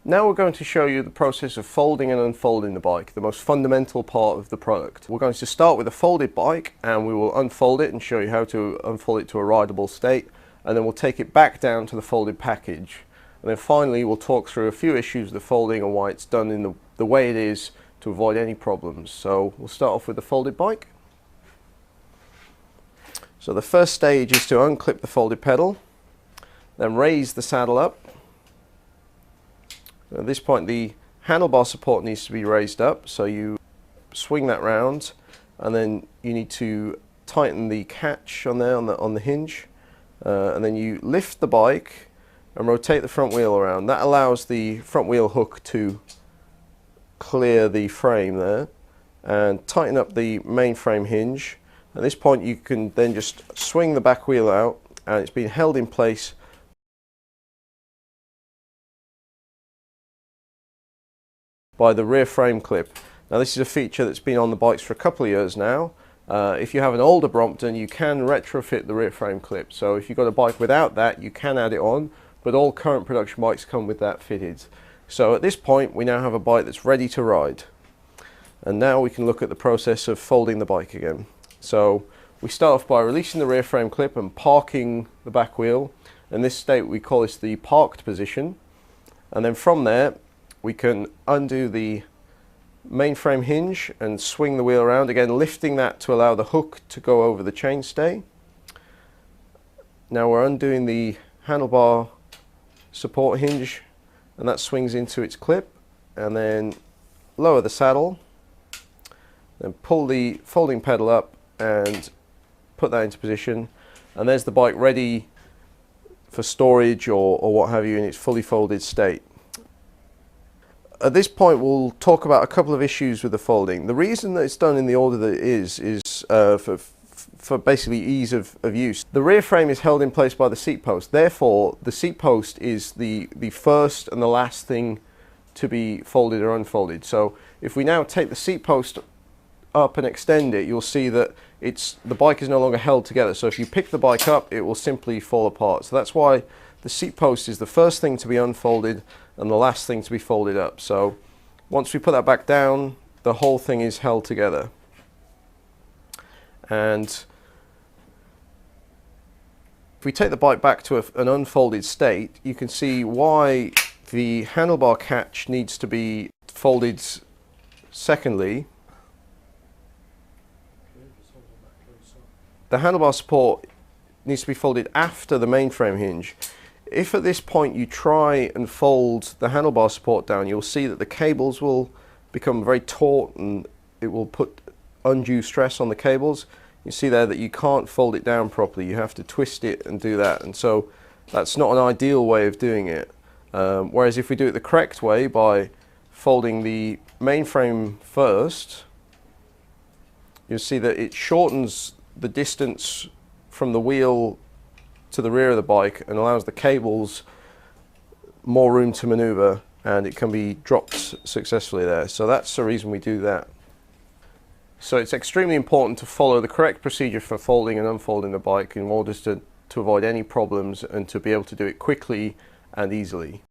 Now we're going to show you the process of folding and unfolding the bike, the most fundamental part of the product. We're going to start with a folded bike and we will unfold it and show you how to unfold it to a rideable state, and then we'll take it back down to the folded package. And then finally we'll talk through a few issues with the folding and why it's done in the way it is to avoid any problems. So we'll start off with the folded bike. So the first stage is to unclip the folded pedal, then raise the saddle up. At this point the handlebar support needs to be raised up, so you swing that round and then you need to tighten the catch on there on the hinge, and then you lift the bike and rotate the front wheel around. That allows the front wheel hook to clear the frame there, and tighten up the main frame hinge. At this point you can then just swing the back wheel out and it's been held in place by the rear frame clip. Now this is a feature that's been on the bikes for a couple of years now. If you have an older Brompton, you can retrofit the rear frame clip. So if you've got a bike without that, you can add it on, but all current production bikes come with that fitted. So at this point we now have a bike that's ready to ride. And now we can look at the process of folding the bike again. So we start off by releasing the rear frame clip and parking the back wheel. In this state we call this the parked position. And then from there we can undo the main frame hinge and swing the wheel around, again lifting that to allow the hook to go over the chainstay. Now we're undoing the handlebar support hinge and that swings into its clip, and then lower the saddle, then pull the folding pedal up and put that into position, and there's the bike ready for storage or what have you in its fully folded state. At this point we'll talk about a couple of issues with the folding. The reason that it's done in the order that it is for basically ease of use. The rear frame is held in place by the seat post, therefore the seat post is the first and the last thing to be folded or unfolded. So if we now take the seat post up and extend it, you'll see that the bike is no longer held together. So if you pick the bike up, it will simply fall apart. So that's why the seat post is the first thing to be unfolded and the last thing to be folded up. So once we put that back down, the whole thing is held together. And if we take the bike back to an unfolded state, you can see why the handlebar catch needs to be folded secondly. The handlebar support needs to be folded after the mainframe hinge. If at this point you try and fold the handlebar support down, you'll see that the cables will become very taut and it will put undue stress on the cables. You see there that you can't fold it down properly, you have to twist it and do that, and so that's not an ideal way of doing it. Whereas if we do it the correct way by folding the mainframe first, you'll see that it shortens the distance from the wheel to the rear of the bike and allows the cables more room to maneuver, and it can be dropped successfully there. So that's the reason we do that. So it's extremely important to follow the correct procedure for folding and unfolding the bike in order to avoid any problems and to be able to do it quickly and easily.